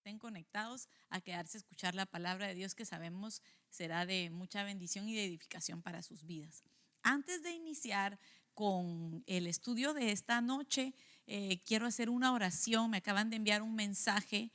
estén conectados a quedarse a escuchar la palabra de Dios, que sabemos será de mucha bendición y de edificación para sus vidas. Antes de iniciar con el estudio de esta noche, quiero hacer una oración. Me acaban de enviar un mensaje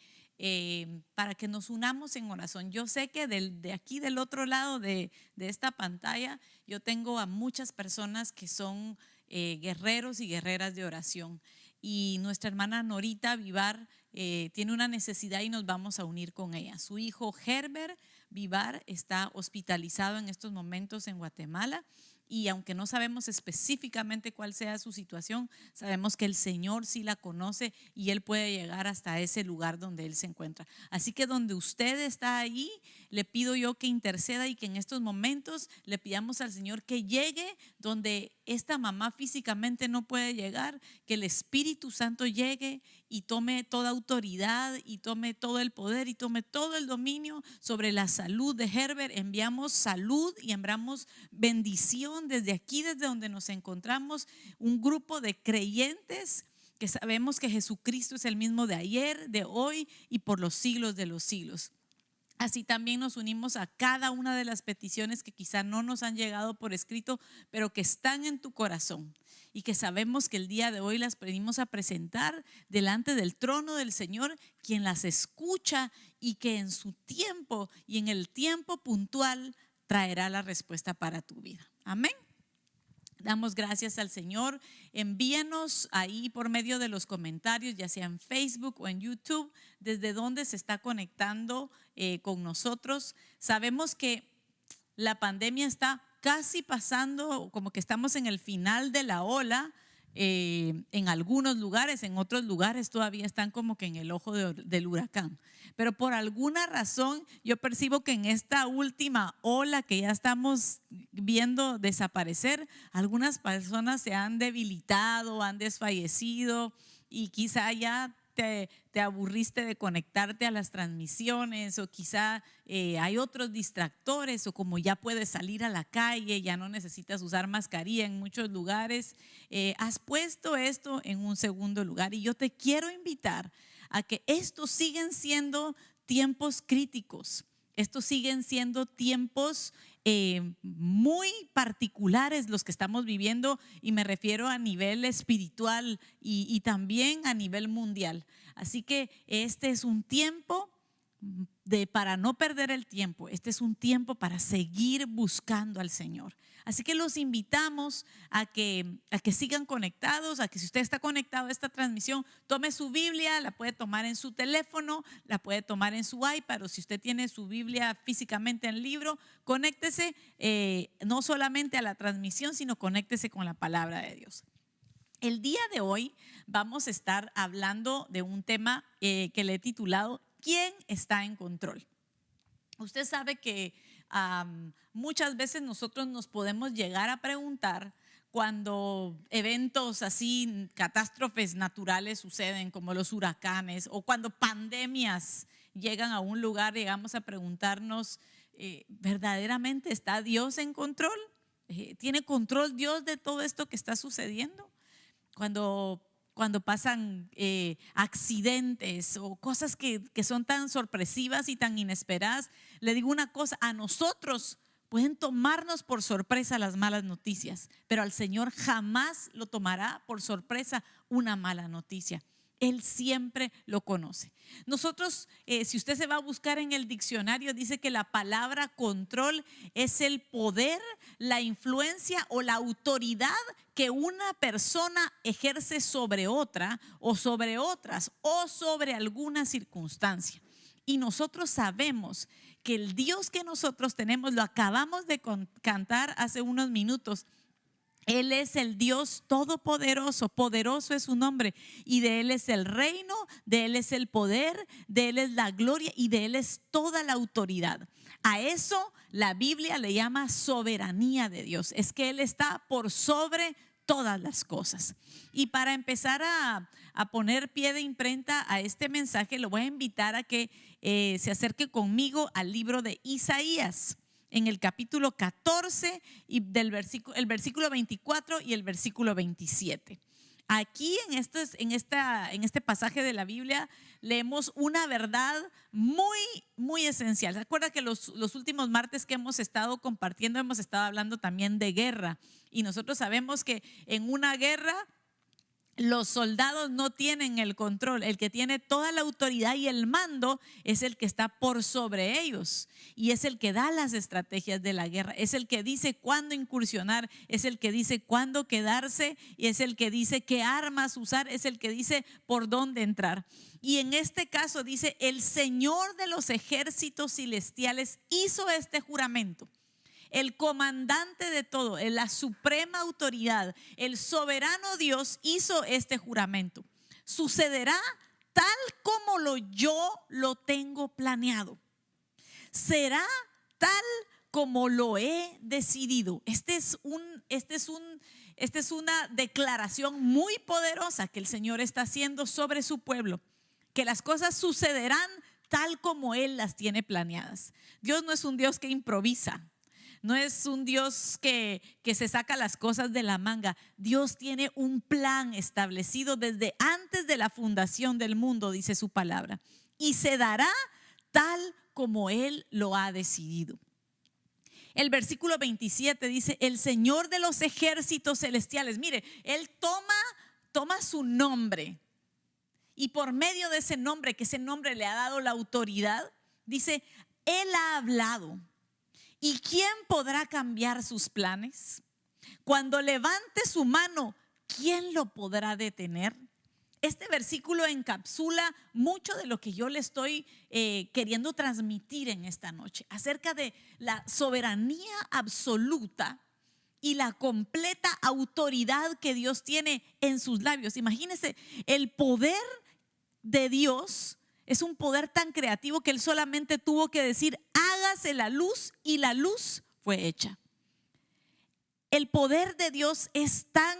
para que nos unamos en oración. Yo sé que de aquí del otro lado de esta pantalla yo tengo a muchas personas que son guerreros y guerreras de oración, y nuestra hermana Norita Vivar tiene una necesidad y nos vamos a unir con ella. Su hijo Herbert Vivar está hospitalizado en estos momentos en Guatemala, y aunque no sabemos específicamente cuál sea su situación, sabemos que el Señor sí la conoce y Él puede llegar hasta ese lugar donde Él se encuentra. Así que donde usted está ahí, le pido yo que interceda y que en estos momentos le pidamos al Señor que llegue donde esta mamá físicamente no puede llegar, que el Espíritu Santo llegue y tome toda autoridad y tome todo el poder y tome todo el dominio sobre la salud de Herbert. Enviamos salud y enviamos bendición desde aquí, desde donde nos encontramos, un grupo de creyentes que sabemos que Jesucristo es el mismo de ayer, de hoy y por los siglos de los siglos. Así también nos unimos a cada una de las peticiones que quizá no nos han llegado por escrito, pero que están en tu corazón y que sabemos que el día de hoy las venimos a presentar delante del trono del Señor, quien las escucha y que en su tiempo y en el tiempo puntual traerá la respuesta para tu vida. Amén. Damos gracias al Señor. Envíenos ahí por medio de los comentarios, ya sea en Facebook o en YouTube, desde donde se está conectando con nosotros. Sabemos que la pandemia está casi pasando, como que estamos en el final de la ola. En algunos lugares, en otros lugares todavía están como que en el ojo del huracán. Pero por alguna razón yo percibo que en esta última ola que ya estamos viendo desaparecer, algunas personas se han debilitado, han desfallecido, y quizá ya te aburriste de conectarte a las transmisiones, o quizá hay otros distractores, o como ya puedes salir a la calle, ya no necesitas usar mascarilla en muchos lugares, has puesto esto en un segundo lugar. Y yo te quiero invitar a que estos siguen siendo tiempos críticos. Estos siguen siendo tiempos muy particulares los que estamos viviendo, y me refiero a nivel espiritual y también a nivel mundial. Así que este es un tiempo para no perder el tiempo. Este es un tiempo para seguir buscando al Señor. Así que los invitamos a que sigan conectados, a que si usted está conectado a esta transmisión, tome su Biblia, la puede tomar en su teléfono, la puede tomar en su iPad, o si usted tiene su Biblia físicamente en libro, conéctese no solamente a la transmisión, sino conéctese con la palabra de Dios. El día de hoy vamos a estar hablando de un tema que le he titulado ¿Quién está en control? Usted sabe que muchas veces nosotros nos podemos llegar a preguntar, cuando eventos así, catástrofes naturales suceden como los huracanes, o cuando pandemias llegan a un lugar, llegamos a preguntarnos, ¿verdaderamente está Dios en control? ¿Tiene control Dios de todo esto que está sucediendo? Cuando pasan accidentes o cosas que son tan sorpresivas y tan inesperadas, le digo una cosa: a nosotros pueden tomarnos por sorpresa las malas noticias, pero al Señor jamás lo tomará por sorpresa una mala noticia. Él siempre lo conoce. Nosotros, si usted se va a buscar en el diccionario, dice que la palabra control es el poder, la influencia o la autoridad que una persona ejerce sobre otra, o sobre otras, o sobre alguna circunstancia. Y nosotros sabemos que el Dios que nosotros tenemos, lo acabamos de cantar hace unos minutos, Él es el Dios todopoderoso, poderoso es su nombre, y de Él es el reino, de Él es el poder, de Él es la gloria y de Él es toda la autoridad. A eso la Biblia le llama soberanía de Dios. Es que Él está por sobre todas las cosas. Y para empezar a poner pie de imprenta a este mensaje, lo voy a invitar a que se acerque conmigo al libro de Isaías, en el capítulo 14 y el versículo 24 y el versículo 27. Aquí en este pasaje de la Biblia leemos una verdad muy, muy esencial. ¿Se acuerda que los últimos martes que hemos estado compartiendo hemos estado hablando también de guerra? Y nosotros sabemos que en una guerra los soldados no tienen el control. El que tiene toda la autoridad y el mando es el que está por sobre ellos y es el que da las estrategias de la guerra, es el que dice cuándo incursionar, es el que dice cuándo quedarse y es el que dice qué armas usar, es el que dice por dónde entrar. Y en este caso dice: el Señor de los ejércitos celestiales hizo este juramento. El comandante de todo, la suprema autoridad, el soberano Dios hizo este juramento. Sucederá tal como yo lo tengo planeado. Será tal como lo he decidido. Esta es una declaración muy poderosa que el Señor está haciendo sobre su pueblo, que las cosas sucederán tal como Él las tiene planeadas. Dios no es un Dios que improvisa. No es un Dios que se saca las cosas de la manga. Dios tiene un plan establecido desde antes de la fundación del mundo, dice su palabra. Y se dará tal como Él lo ha decidido. El versículo 27 dice: el Señor de los ejércitos celestiales. Mire, Él toma su nombre. Y por medio de ese nombre, que ese nombre le ha dado la autoridad, dice: Él ha hablado. ¿Y quién podrá cambiar sus planes? Cuando levante su mano, ¿quién lo podrá detener? Este versículo encapsula mucho de lo que yo le estoy queriendo transmitir en esta noche, acerca de la soberanía absoluta y la completa autoridad que Dios tiene en sus labios. Imagínense, el poder de Dios es un poder tan creativo que Él solamente tuvo que decir: hágase la luz, y la luz fue hecha. El poder de Dios es tan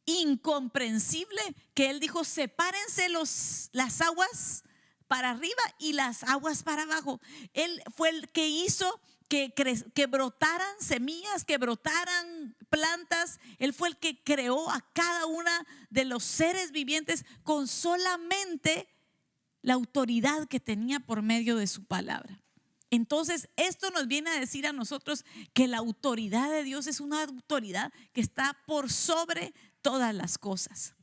incomprensible que Él dijo: sepárense las aguas para arriba y las aguas para abajo. Él fue el que hizo que brotaran semillas, que brotaran plantas. Él fue el que creó a cada una de los seres vivientes con solamente la autoridad que tenía por medio de su palabra. Entonces, esto nos viene a decir a nosotros que la autoridad de Dios es una autoridad que está por sobre todas las cosas.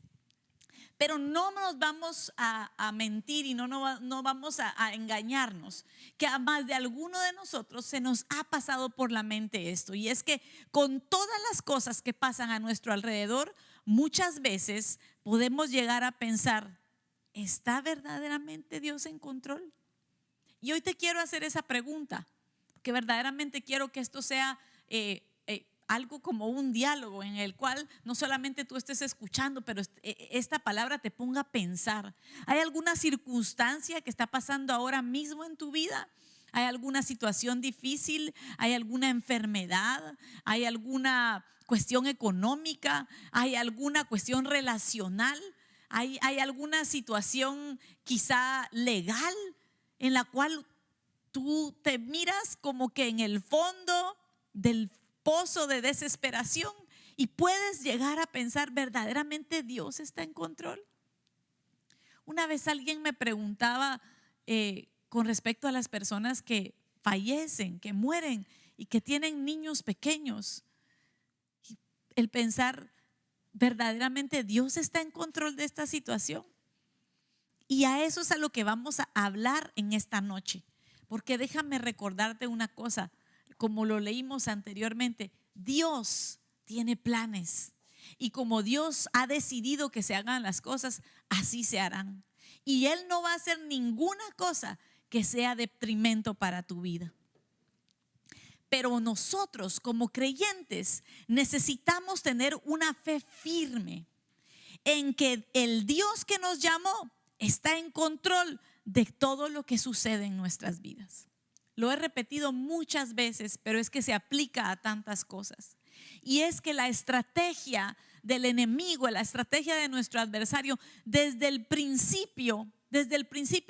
Pero no nos vamos a mentir y no vamos a engañarnos, que a más de alguno de nosotros se nos ha pasado por la mente esto. Y es que con todas las cosas que pasan a nuestro alrededor, muchas veces podemos llegar a pensar: ¿está verdaderamente Dios en control? Y hoy te quiero hacer esa pregunta, porque verdaderamente quiero que esto sea algo como un diálogo en el cual no solamente tú estés escuchando, pero esta palabra te ponga a pensar. ¿Hay alguna circunstancia que está pasando ahora mismo en tu vida? ¿Hay alguna situación difícil? ¿Hay alguna enfermedad? ¿Hay alguna cuestión económica? ¿Hay alguna cuestión relacional? ¿Hay alguna situación quizá legal en la cual tú te miras como que en el fondo del pozo de desesperación y puedes llegar a pensar: ¿verdaderamente Dios está en control? Una vez alguien me preguntaba con respecto a las personas que fallecen, que mueren y que tienen niños pequeños, el pensar: ¿verdaderamente Dios está en control de esta situación? Y a eso es a lo que vamos a hablar en esta noche. Porque déjame recordarte una cosa, como lo leímos anteriormente: Dios tiene planes. Y como Dios ha decidido que se hagan las cosas, así se harán. Y Él no va a hacer ninguna cosa que sea detrimento para tu vida. Pero nosotros como creyentes necesitamos tener una fe firme en que el Dios que nos llamó está en control de todo lo que sucede en nuestras vidas. Lo he repetido muchas veces, pero es que se aplica a tantas cosas. Y es que la estrategia del enemigo, la estrategia de nuestro adversario, desde el principio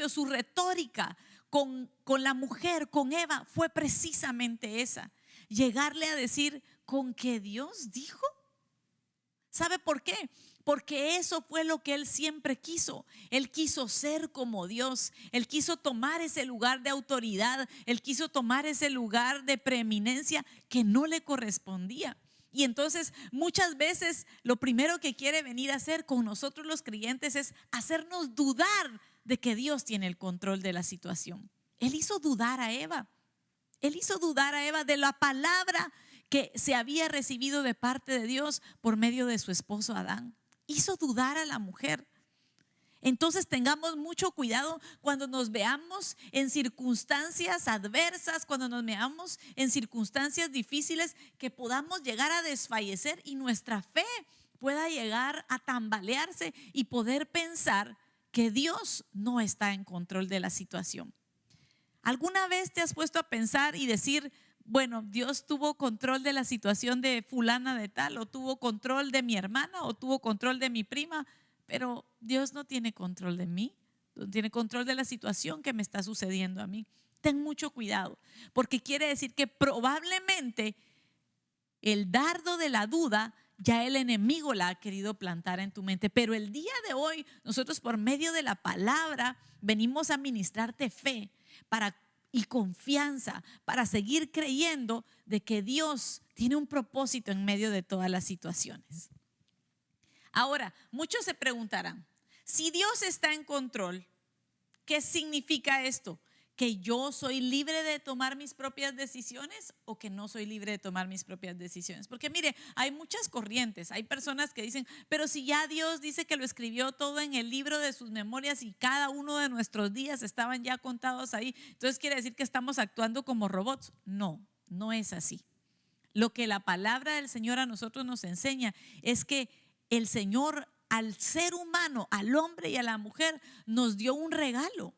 su retórica con la mujer, con Eva, fue precisamente esa: llegarle a decir: ¿con que Dios dijo? ¿Sabe por qué? Porque eso fue lo que él siempre quiso. Él quiso ser como Dios. Él quiso tomar ese lugar de autoridad. Él quiso tomar ese lugar de preeminencia que no le correspondía. Y entonces muchas veces lo primero que quiere venir a hacer con nosotros los creyentes es hacernos dudar de que Dios tiene el control de la situación. Él hizo dudar a Eva. Él hizo dudar a Eva de la palabra que se había recibido de parte de Dios por medio de su esposo Adán. Hizo dudar a la mujer. Entonces tengamos mucho cuidado cuando nos veamos en circunstancias adversas, cuando nos veamos en circunstancias difíciles, que podamos llegar a desfallecer y nuestra fe pueda llegar a tambalearse y poder pensar que Dios no está en control de la situación. ¿Alguna vez te has puesto a pensar y decir, bueno, Dios tuvo control de la situación de fulana de tal, o tuvo control de mi hermana, o tuvo control de mi prima, pero Dios no tiene control de mí, no tiene control de la situación que me está sucediendo a mí? Ten mucho cuidado, porque quiere decir que probablemente el dardo de la duda ya el enemigo la ha querido plantar en tu mente. Pero el día de hoy nosotros, por medio de la palabra, venimos a ministrarte fe y confianza para seguir creyendo de que Dios tiene un propósito en medio de todas las situaciones. Ahora, muchos se preguntarán, si Dios está en control, ¿qué significa esto? ¿Que yo soy libre de tomar mis propias decisiones o que no soy libre de tomar mis propias decisiones? Porque mire, hay muchas corrientes. Hay personas que dicen, pero si ya Dios dice que lo escribió todo en el libro de sus memorias y cada uno de nuestros días estaban ya contados ahí, entonces quiere decir que estamos actuando como robots. No, no es así. Lo que la palabra del Señor a nosotros nos enseña es que el Señor al ser humano, al hombre y a la mujer, nos dio un regalo.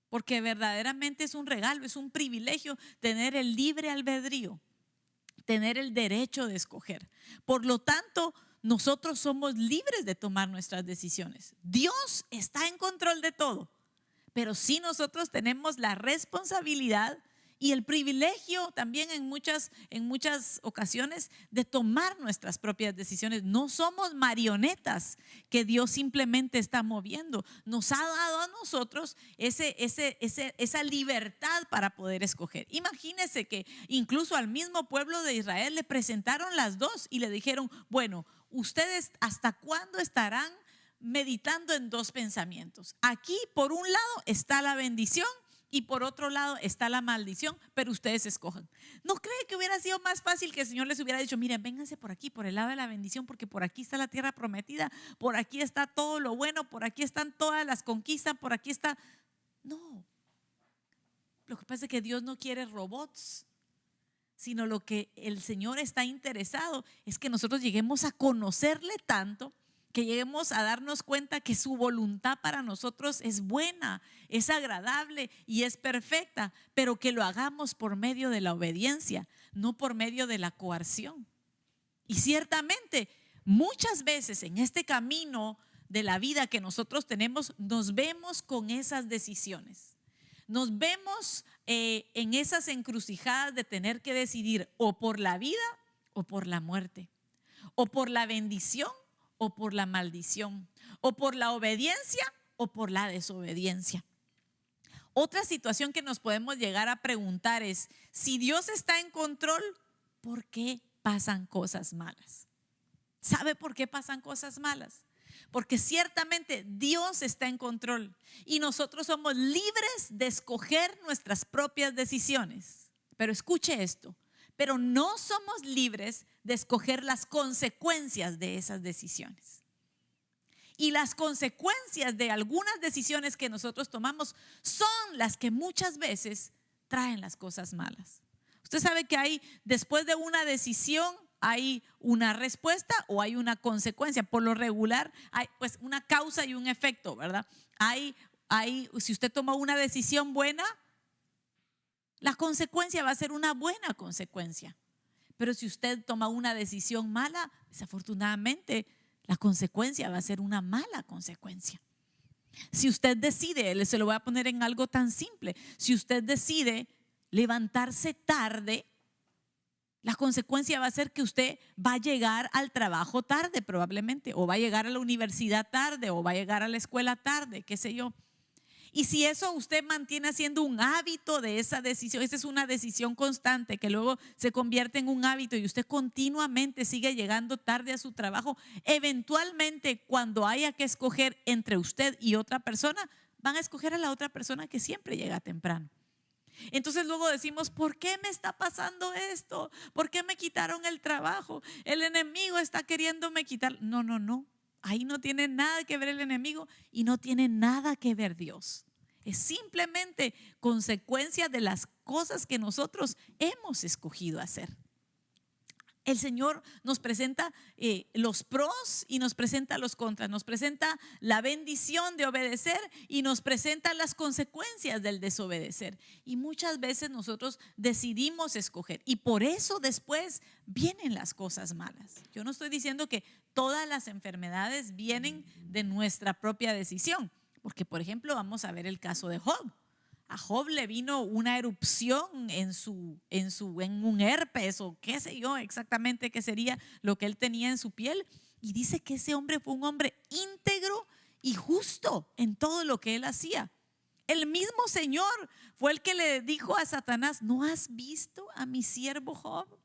Porque verdaderamente es un regalo, es un privilegio tener el libre albedrío, tener el derecho de escoger. Por lo tanto, nosotros somos libres de tomar nuestras decisiones. Dios está en control de todo, pero sí nosotros tenemos la responsabilidad y el privilegio también en muchas ocasiones de tomar nuestras propias decisiones. No somos marionetas que Dios simplemente está moviendo. Nos ha dado a nosotros esa libertad para poder escoger. Imagínense que incluso al mismo pueblo de Israel le presentaron las dos y le dijeron, bueno, ustedes ¿hasta cuándo estarán meditando en dos pensamientos? Aquí por un lado está la bendición y por otro lado está la maldición, pero ustedes escojan. ¿No cree que hubiera sido más fácil que el Señor les hubiera dicho, miren, vénganse por aquí, por el lado de la bendición, porque por aquí está la tierra prometida, por aquí está todo lo bueno, por aquí están todas las conquistas, por aquí está? No. Lo que pasa es que Dios no quiere robots, sino lo que el Señor está interesado es que nosotros lleguemos a conocerle tanto, que lleguemos a darnos cuenta que su voluntad para nosotros es buena, es agradable y es perfecta, pero que lo hagamos por medio de la obediencia, no por medio de la coerción. Y ciertamente, muchas veces en este camino de la vida que nosotros tenemos, nos vemos con esas decisiones. Nos vemos en esas encrucijadas de tener que decidir o por la vida o por la muerte, o por la bendición o por la maldición, o por la obediencia o por la desobediencia. Otra situación que nos podemos llegar a preguntar es, si Dios está en control, ¿por qué pasan cosas malas? ¿Sabe por qué pasan cosas malas? Porque ciertamente Dios está en control y nosotros somos libres de escoger nuestras propias decisiones. Pero escuche esto, pero no somos libres de escoger las consecuencias de esas decisiones. Y las consecuencias de algunas decisiones que nosotros tomamos son las que muchas veces traen las cosas malas. Usted sabe que después de una decisión hay una respuesta o hay una consecuencia. Por lo regular hay pues una causa y un efecto, ¿verdad? Si usted toma una decisión buena, la consecuencia va a ser una buena consecuencia. Pero si usted toma una decisión mala, desafortunadamente la consecuencia va a ser una mala consecuencia. Si usted decide, se lo voy a poner en algo tan simple, si usted decide levantarse tarde, La consecuencia va a ser que usted va a llegar al trabajo tarde probablemente, o va a llegar a la universidad tarde, o va a llegar a la escuela tarde, qué sé yo. Y si eso usted mantiene haciendo un hábito de esa decisión, esa es una decisión constante que luego se convierte en un hábito y usted continuamente sigue llegando tarde a su trabajo, eventualmente cuando haya que escoger entre usted y otra persona, van a escoger a la otra persona que siempre llega temprano. Entonces luego decimos, ¿por qué me está pasando esto? ¿Por qué me quitaron el trabajo? El enemigo está queriéndome quitar. No, no, no. Ahí no tiene nada que ver el enemigo y no tiene nada que ver Dios. Es simplemente consecuencia de las cosas que nosotros hemos escogido hacer. El Señor nos presenta los pros y nos presenta los contras, nos presenta la bendición de obedecer y nos presenta las consecuencias del desobedecer. Y muchas veces nosotros decidimos escoger y por eso después vienen las cosas malas. Yo no estoy diciendo que todas las enfermedades vienen de nuestra propia decisión, porque por ejemplo vamos a ver el caso de Job. A Job le vino una erupción en un herpes o qué sé yo exactamente qué sería lo que él tenía en su piel. Y dice que ese hombre fue un hombre íntegro y justo en todo lo que él hacía. El mismo Señor fue el que le dijo a Satanás, ¿no has visto a mi siervo Job?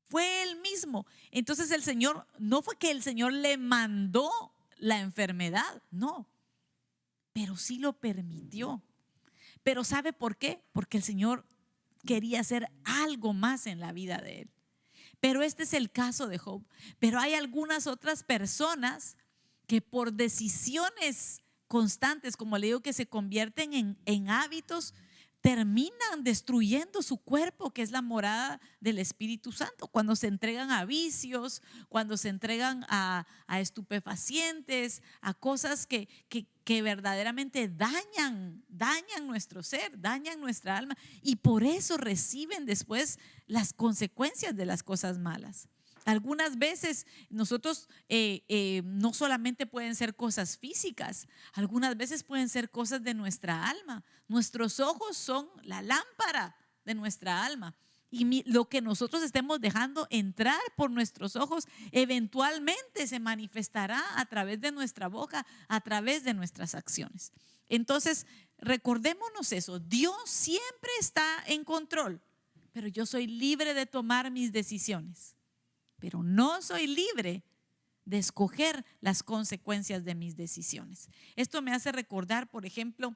Fue él mismo. Entonces el Señor, no fue que el Señor le mandó la enfermedad, no. Pero sí lo permitió. Pero ¿sabe por qué? Porque el Señor quería hacer algo más en la vida de él. Pero este es el caso de Job. Pero hay algunas otras personas que por decisiones constantes, como le digo, que se convierten en hábitos, terminan destruyendo su cuerpo, que es la morada del Espíritu Santo, cuando se entregan a vicios, cuando se entregan a estupefacientes, a cosas que verdaderamente dañan nuestro ser, dañan nuestra alma, y por eso reciben después las consecuencias de las cosas malas. Algunas veces nosotros no solamente pueden ser cosas físicas, algunas veces pueden ser cosas de nuestra alma. Nuestros ojos son la lámpara de nuestra alma y lo que nosotros estemos dejando entrar por nuestros ojos eventualmente se manifestará a través de nuestra boca, a través de nuestras acciones. Entonces recordémonos eso, Dios siempre está en control, pero yo soy libre de tomar mis decisiones. Pero no soy libre de escoger las consecuencias de mis decisiones. Esto me hace recordar, por ejemplo,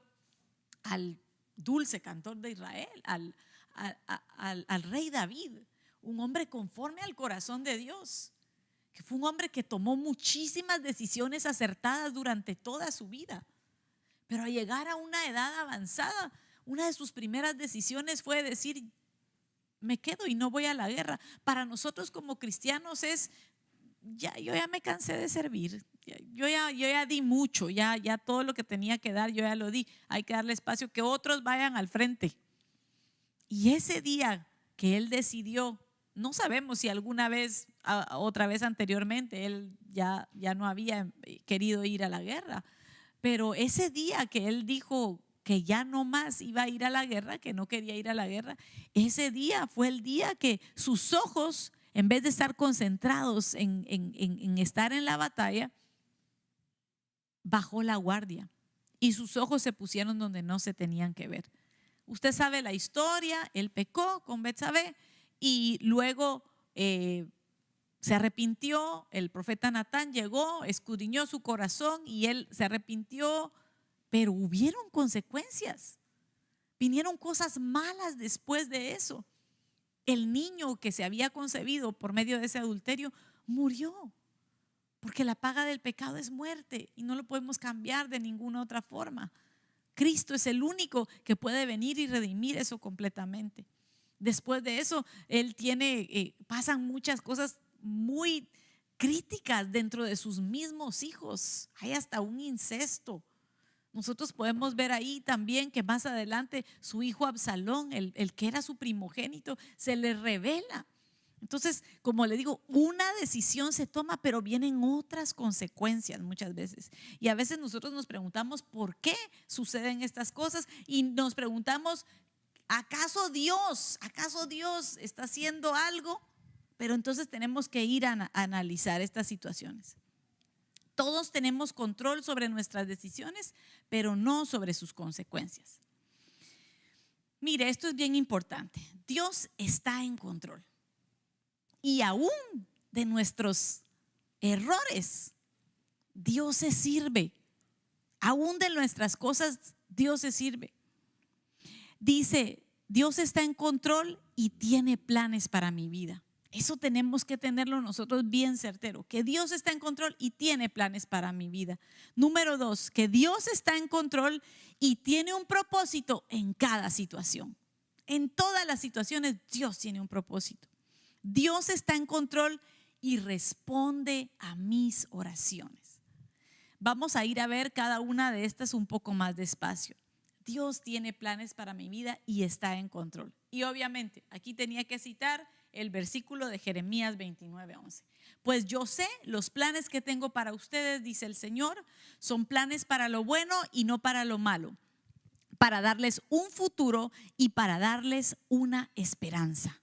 al dulce cantor de Israel, al rey David, un hombre conforme al corazón de Dios, que fue un hombre que tomó muchísimas decisiones acertadas durante toda su vida. Pero al llegar a una edad avanzada, una de sus primeras decisiones fue decir, me quedo y no voy a la guerra. Para nosotros como cristianos es, yo ya me cansé de servir, yo ya di mucho, ya todo lo que tenía que dar yo ya lo di, hay que darle espacio, que otros vayan al frente. Y ese día que él decidió, no sabemos si alguna vez, otra vez anteriormente, él ya no había querido ir a la guerra, pero ese día que él dijo que ya no más iba a ir a la guerra, que no quería ir a la guerra, ese día fue el día que sus ojos, en vez de estar concentrados en estar en la batalla, bajó la guardia y sus ojos se pusieron donde no se tenían que ver. Usted sabe la historia, él pecó con Betsabé y luego se arrepintió. El profeta Natán llegó, escudriñó su corazón y él se arrepintió. Pero hubieron consecuencias, vinieron cosas malas después de eso. El niño que se había concebido por medio de ese adulterio murió, porque la paga del pecado es muerte y no lo podemos cambiar de ninguna otra forma. Cristo es el único que puede venir y redimir eso completamente. Después de eso, pasan muchas cosas muy críticas dentro de sus mismos hijos. Hay hasta un incesto. Nosotros podemos ver ahí también que más adelante su hijo Absalón, el que era su primogénito, se le revela. Entonces, como le digo, una decisión se toma, pero vienen otras consecuencias muchas veces. Y a veces nosotros nos preguntamos por qué suceden estas cosas y nos preguntamos ¿Acaso Dios está haciendo algo? Pero entonces tenemos que ir a analizar estas situaciones. Todos tenemos control sobre nuestras decisiones, pero no sobre sus consecuencias. Mire, esto es bien importante. Dios está en control. Y aún de nuestros errores, Dios se sirve. Aún de nuestras cosas, Dios se sirve. Dice, Dios está en control y tiene planes para mi vida. Eso tenemos que tenerlo nosotros bien certero, que Dios está en control y tiene planes para mi vida. Número 2, que Dios está en control y tiene un propósito en cada situación. En todas las situaciones Dios tiene un propósito. Dios está en control y responde a mis oraciones. Vamos a ir a ver cada una de estas un poco más despacio. Dios tiene planes para mi vida y está en control. Y obviamente aquí tenía que citar el versículo de Jeremías 29:11. Pues yo sé los planes que tengo para ustedes, dice el Señor, son planes para lo bueno y no para lo malo, para darles un futuro y para darles una esperanza.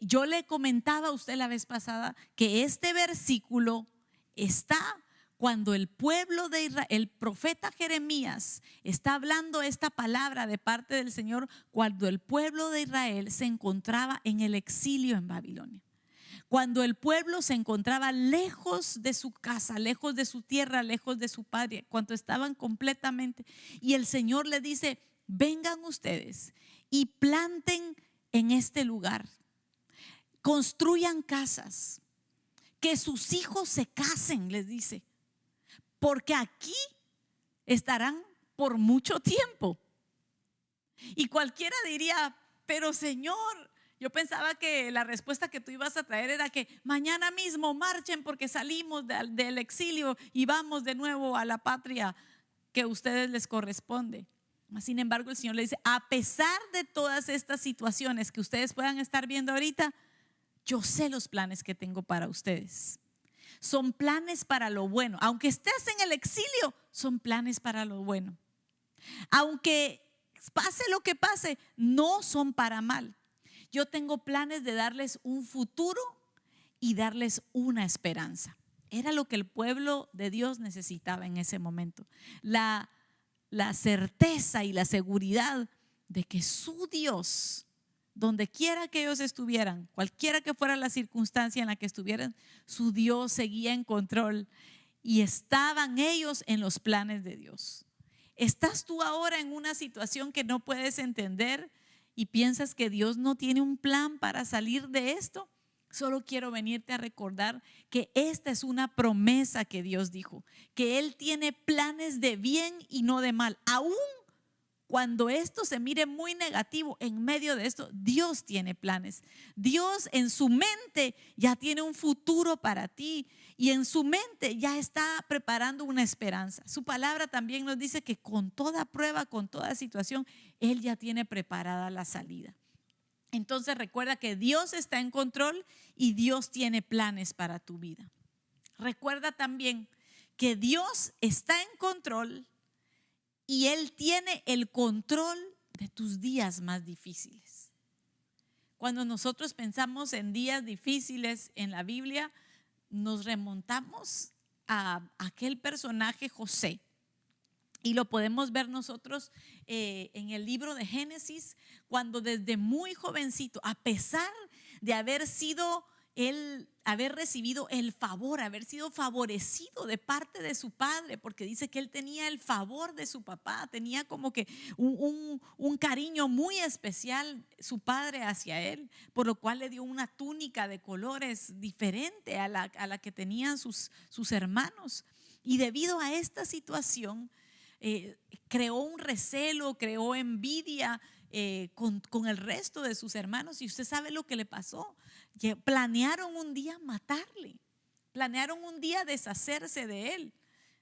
Yo le comentaba a usted la vez pasada que este versículo está cuando el pueblo de Israel, el profeta Jeremías está hablando esta palabra de parte del Señor cuando el pueblo de Israel se encontraba en el exilio en Babilonia. Cuando el pueblo se encontraba lejos de su casa, lejos de su tierra, lejos de su patria, cuando estaban completamente. Y el Señor le dice, vengan ustedes y planten en este lugar, construyan casas, que sus hijos se casen, les dice. Porque aquí estarán por mucho tiempo. Y cualquiera diría, pero Señor, yo pensaba que la respuesta que tú ibas a traer era que mañana mismo marchen porque salimos del exilio y vamos de nuevo a la patria que a ustedes les corresponde. Sin embargo, el Señor le dice, a pesar de todas estas situaciones que ustedes puedan estar viendo ahorita, yo sé los planes que tengo para ustedes. Son planes para lo bueno. Aunque estés en el exilio, son planes para lo bueno. Aunque pase lo que pase, no son para mal. Yo tengo planes de darles un futuro y darles una esperanza. Era lo que el pueblo de Dios necesitaba en ese momento. La certeza y la seguridad de que su Dios, donde quiera que ellos estuvieran, cualquiera que fuera la circunstancia en la que estuvieran, su Dios seguía en control y estaban ellos en los planes de Dios. ¿Estás tú ahora en una situación que no puedes entender y piensas que Dios no tiene un plan para salir de esto? Solo quiero venirte a recordar que esta es una promesa que Dios dijo, que Él tiene planes de bien y no de mal. Aún cuando esto se mire muy negativo, en medio de esto, Dios tiene planes. Dios en su mente ya tiene un futuro para ti y en su mente ya está preparando una esperanza. Su palabra también nos dice que con toda prueba, con toda situación, Él ya tiene preparada la salida. Entonces recuerda que Dios está en control y Dios tiene planes para tu vida. Recuerda también que Dios está en control y Él tiene el control de tus días más difíciles. Cuando nosotros pensamos en días difíciles en la Biblia, nos remontamos a aquel personaje José. Y lo podemos ver nosotros en el libro de Génesis, cuando desde muy jovencito, a pesar de haber recibido el favor, haber sido favorecido de parte de su padre, porque dice que él tenía el favor de su papá, tenía como que un cariño muy especial su padre hacia él, por lo cual le dio una túnica de colores diferente a la que tenían sus hermanos. Y debido a esta situación, creó un recelo, creó envidia con el resto de sus hermanos. Y usted sabe lo que le pasó. Planearon un día matarle, planearon un día deshacerse de él.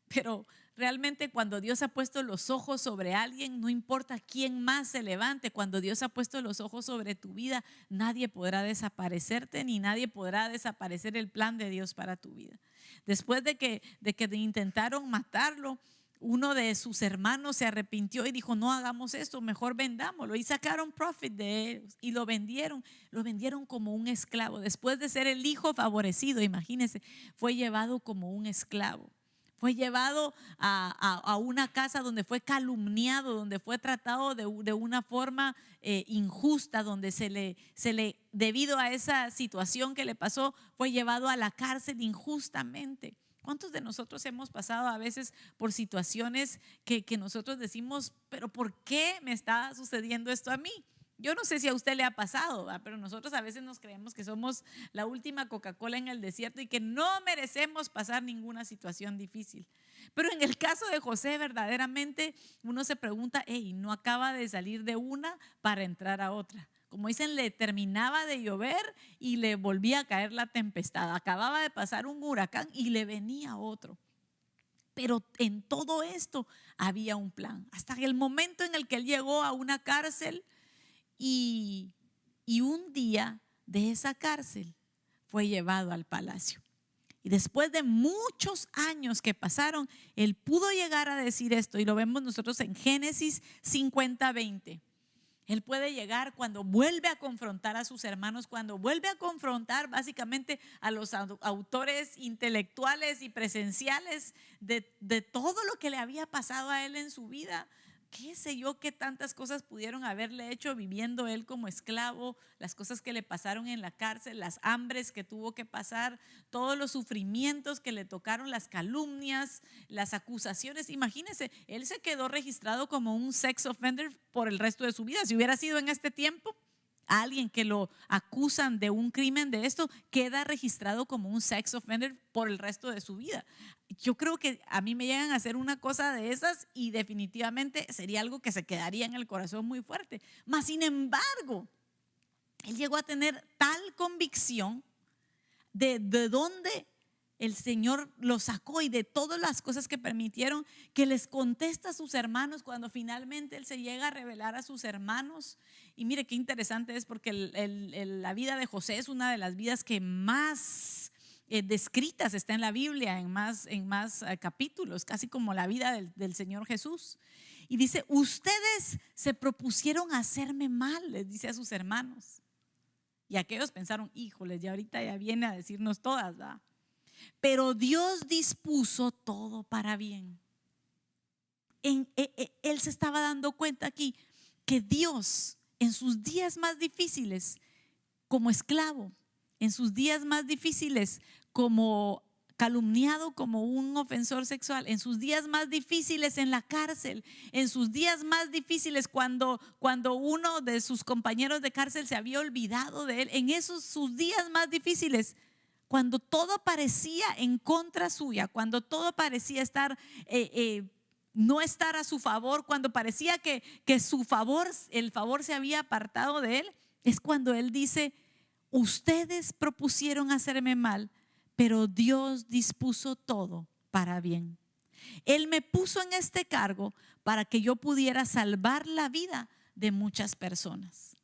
Pero realmente cuando Dios ha puesto los ojos sobre alguien, no importa quién más se levante, cuando Dios ha puesto los ojos sobre tu vida, nadie podrá desaparecerte ni nadie podrá desaparecer el plan de Dios para tu vida. Después de que intentaron matarlo, uno de sus hermanos se arrepintió y dijo: no hagamos esto, mejor vendámoslo. Y sacaron profit de él y lo vendieron como un esclavo. Después de ser el hijo favorecido, imagínense, fue llevado como un esclavo. Fue llevado a una casa donde fue calumniado, donde fue tratado de una forma injusta, donde debido a esa situación que le pasó, fue llevado a la cárcel injustamente. ¿Cuántos de nosotros hemos pasado a veces por situaciones que nosotros decimos: pero ¿por qué me está sucediendo esto a mí? Yo no sé si a usted le ha pasado, ¿verdad? Pero nosotros a veces nos creemos que somos la última Coca-Cola en el desierto y que no merecemos pasar ninguna situación difícil. Pero en el caso de José, verdaderamente uno se pregunta: hey, no acaba de salir de una para entrar a otra. Como dicen, le terminaba de llover y le volvía a caer la tempestad. Acababa de pasar un huracán y le venía otro. Pero en todo esto había un plan. Hasta el momento en el que él llegó a una cárcel y un día de esa cárcel fue llevado al palacio. Y después de muchos años que pasaron, él pudo llegar a decir esto, y lo vemos nosotros en Génesis 50:20. Él puede llegar cuando vuelve a confrontar a sus hermanos, cuando vuelve a confrontar básicamente a los autores intelectuales y presenciales de todo lo que le había pasado a él en su vida. Qué sé yo, qué tantas cosas pudieron haberle hecho viviendo él como esclavo, las cosas que le pasaron en la cárcel, las hambres que tuvo que pasar, todos los sufrimientos que le tocaron, las calumnias, las acusaciones. Imagínense, él se quedó registrado como un sex offender por el resto de su vida. Si hubiera sido en este tiempo, alguien que lo acusan de un crimen de esto, queda registrado como un sex offender por el resto de su vida. Yo creo que a mí me llegan a hacer una cosa de esas y definitivamente sería algo que se quedaría en el corazón muy fuerte. Mas sin embargo, él llegó a tener tal convicción de dónde el Señor lo sacó y de todas las cosas que permitieron, que les contesta a sus hermanos cuando finalmente él se llega a revelar a sus hermanos. Y mire qué interesante es, porque la vida de José es una de las vidas que más descritas está en la Biblia, en más capítulos, casi como la vida del Señor Jesús. Y dice: ustedes se propusieron hacerme mal, les dice a sus hermanos. Y aquellos pensaron: híjoles, ya ahorita ya viene a decirnos todas, ¿verdad? Pero Dios dispuso todo para bien. Él se estaba dando cuenta aquí que Dios, en sus días más difíciles como esclavo, en sus días más difíciles como calumniado, como un ofensor sexual, en sus días más difíciles en la cárcel, en sus días más difíciles cuando uno de sus compañeros de cárcel se había olvidado de él, en esos sus días más difíciles, cuando todo parecía en contra suya, cuando todo parecía estar no estar a su favor, cuando parecía que el favor se había apartado de él, es cuando él dice: ustedes propusieron hacerme mal, pero Dios dispuso todo para bien. Él me puso en este cargo para que yo pudiera salvar la vida de muchas personas.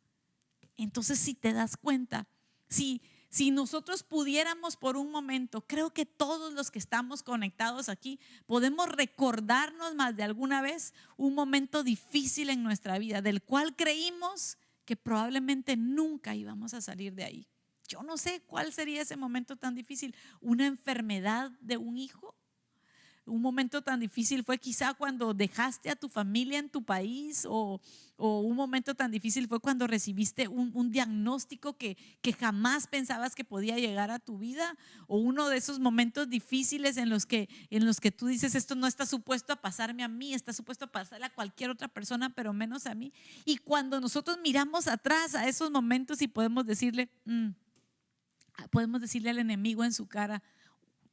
Entonces, si te das cuenta, si nosotros pudiéramos por un momento, creo que todos los que estamos conectados aquí podemos recordarnos más de alguna vez un momento difícil en nuestra vida, del cual creímos que probablemente nunca íbamos a salir de ahí. Yo no sé cuál sería ese momento tan difícil. ¿Una enfermedad de un hijo? Un momento tan difícil fue quizá cuando dejaste a tu familia en tu país, o un momento tan difícil fue cuando recibiste un diagnóstico que jamás pensabas que podía llegar a tu vida, o uno de esos momentos difíciles en los que tú dices: esto no está supuesto a pasarme a mí, está supuesto a pasarle a cualquier otra persona, pero menos a mí. Y cuando nosotros miramos atrás a esos momentos y podemos decirle al enemigo en su cara: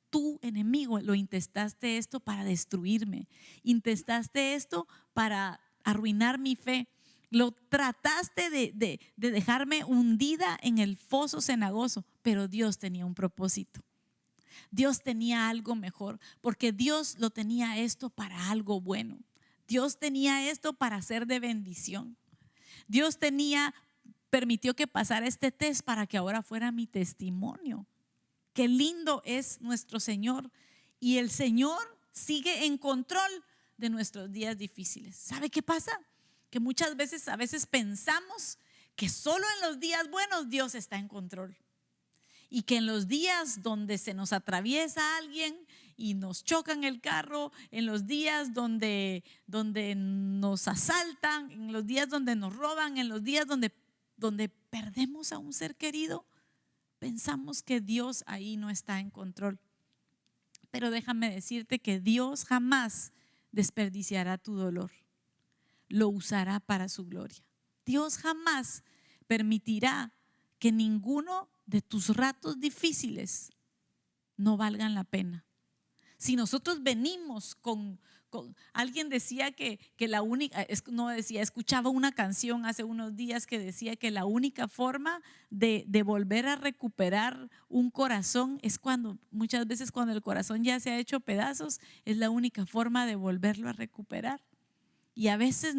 tú, enemigo, lo intentaste esto para destruirme, intentaste esto para arruinar mi fe, lo trataste de dejarme hundida en el foso cenagoso, pero Dios tenía un propósito. Dios tenía algo mejor, porque Dios lo tenía esto para algo bueno. Dios tenía esto para ser de bendición. Dios permitió que pasara este test para que ahora fuera mi testimonio. Qué lindo es nuestro Señor, y el Señor sigue en control de nuestros días difíciles. ¿Sabe qué pasa? Que muchas veces, a veces pensamos que solo en los días buenos Dios está en control. Y que en los días donde se nos atraviesa alguien y nos chocan el carro, en los días donde nos asaltan, en los días donde nos roban, en los días donde perdemos a un ser querido, pensamos que Dios ahí no está en control. Pero déjame decirte que Dios jamás desperdiciará tu dolor. Lo usará para su gloria. Dios jamás permitirá que ninguno de tus ratos difíciles no valgan la pena. Si nosotros venimos con alguien decía que la única, no decía, escuchaba una canción hace unos días que decía que la única forma de volver a recuperar un corazón es muchas veces cuando el corazón ya se ha hecho pedazos, es la única forma de volverlo a recuperar. Y a veces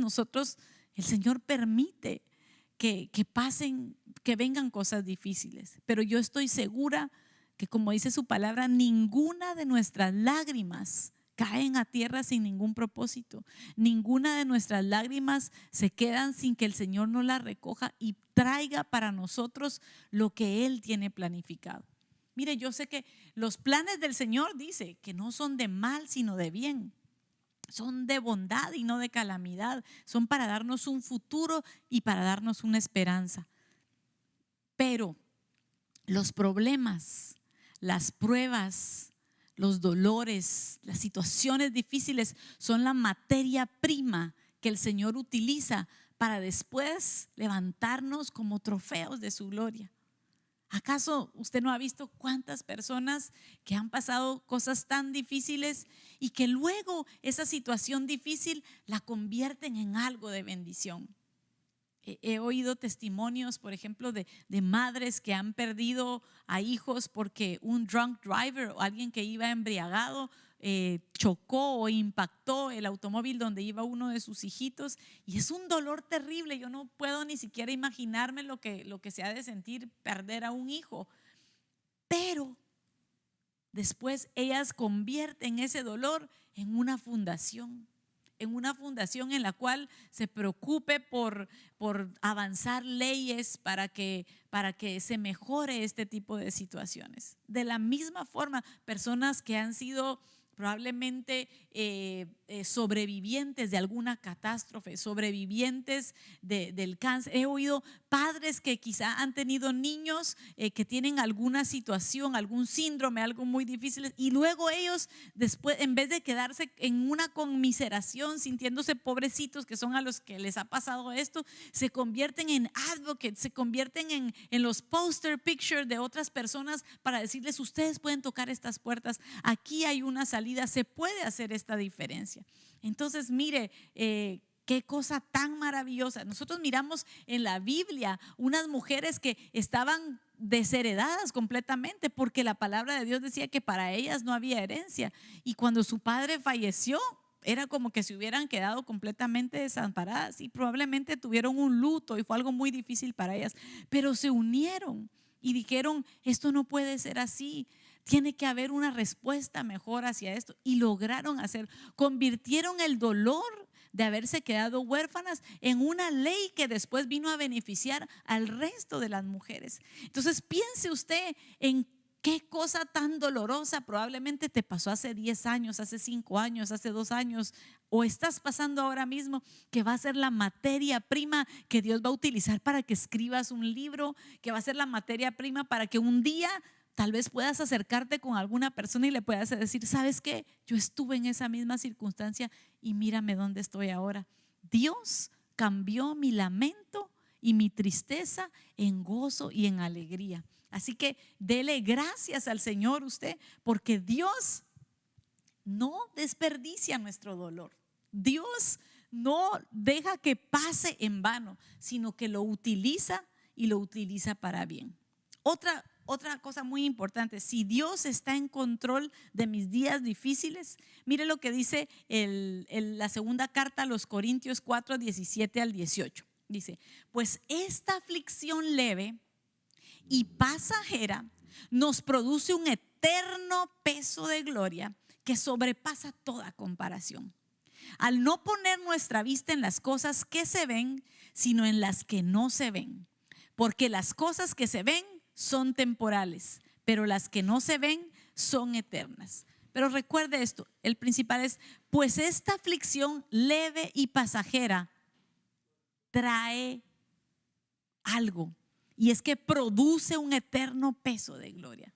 el Señor permite que pasen, que vengan cosas difíciles, pero yo estoy segura que, como dice su palabra, ninguna de nuestras lágrimas caen a tierra sin ningún propósito. Ninguna de nuestras lágrimas se quedan sin que el Señor nos las recoja y traiga para nosotros lo que Él tiene planificado. Mire, yo sé que los planes del Señor, dice, que no son de mal sino de bien. Son de bondad y no de calamidad. Son para darnos un futuro y para darnos una esperanza. Pero los problemas, las pruebas, los dolores, las situaciones difíciles son la materia prima que el Señor utiliza para después levantarnos como trofeos de su gloria. ¿Acaso usted no ha visto cuántas personas que han pasado cosas tan difíciles y que luego esa situación difícil la convierten en algo de bendición? He oído testimonios, por ejemplo, de madres que han perdido a hijos porque un drunk driver o alguien que iba embriagado chocó o impactó el automóvil donde iba uno de sus hijitos, y es un dolor terrible. Yo no puedo ni siquiera imaginarme lo que se ha de sentir perder a un hijo, pero después ellas convierten ese dolor en una fundación en la cual se preocupe por avanzar leyes para que se mejore este tipo de situaciones. De la misma forma, personas que han sido probablemente sobrevivientes de alguna catástrofe, sobrevivientes del cáncer. He oído padres que quizá han tenido niños que tienen alguna situación, algún síndrome, algo muy difícil, y luego ellos después, en vez de quedarse en una conmiseración, sintiéndose pobrecitos que son a los que les ha pasado esto, se convierten en advocates, se convierten en los poster pictures de otras personas para decirles: ustedes pueden tocar estas puertas, aquí hay una salida, se puede hacer esta diferencia. Entonces, mire, qué cosa tan maravillosa. Nosotros miramos en la Biblia unas mujeres que estaban desheredadas completamente porque la palabra de Dios decía que para ellas no había herencia, y cuando su padre falleció era como que se hubieran quedado completamente desamparadas y probablemente tuvieron un luto y fue algo muy difícil para ellas, pero se unieron y dijeron: esto no puede ser así, tiene que haber una respuesta mejor hacia esto, y lograron convirtieron el dolor de haberse quedado huérfanas en una ley que después vino a beneficiar al resto de las mujeres. Entonces piense usted en qué cosa tan dolorosa probablemente te pasó hace 10 años, hace 5 años, hace 2 años, o estás pasando ahora mismo, que va a ser la materia prima que Dios va a utilizar para que escribas un libro, que va a ser la materia prima para que un día tal vez puedas acercarte con alguna persona y le puedas decir: ¿sabes qué? Yo estuve en esa misma circunstancia y mírame dónde estoy ahora. Dios cambió mi lamento y mi tristeza en gozo y en alegría. Así que dele gracias al Señor usted, porque Dios no desperdicia nuestro dolor. Dios no deja que pase en vano, sino que lo utiliza, y lo utiliza para bien. Otra cosa muy importante: si Dios está en control de mis días difíciles, mire lo que dice la segunda carta a los Corintios 4, 17 al 18. Dice: pues esta aflicción leve y pasajera nos produce un eterno peso de gloria que sobrepasa toda comparación. al no poner nuestra vista en las cosas que se ven, sino en las que no se ven. Porque las cosas que se ven son temporales, pero las que no se ven son eternas. Pero recuerde esto, el principal es, pues esta aflicción leve y pasajera trae algo, y es que produce un eterno peso de gloria.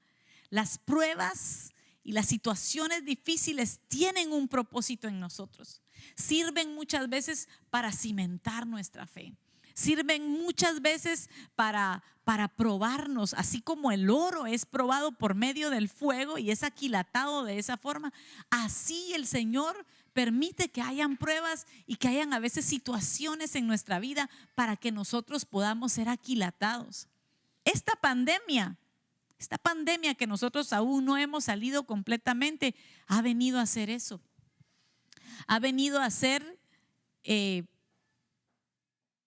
Las pruebas y las situaciones difíciles tienen un propósito en nosotros. Sirven muchas veces para cimentar nuestra fe. Sirven muchas veces para probarnos, así como el oro es probado por medio del fuego y es aquilatado de esa forma. Así el Señor permite que hayan pruebas y que hayan a veces situaciones en nuestra vida para que nosotros podamos ser aquilatados. Esta pandemia que nosotros aún no hemos salido completamente, ha venido a hacer eso. Ha venido a ser el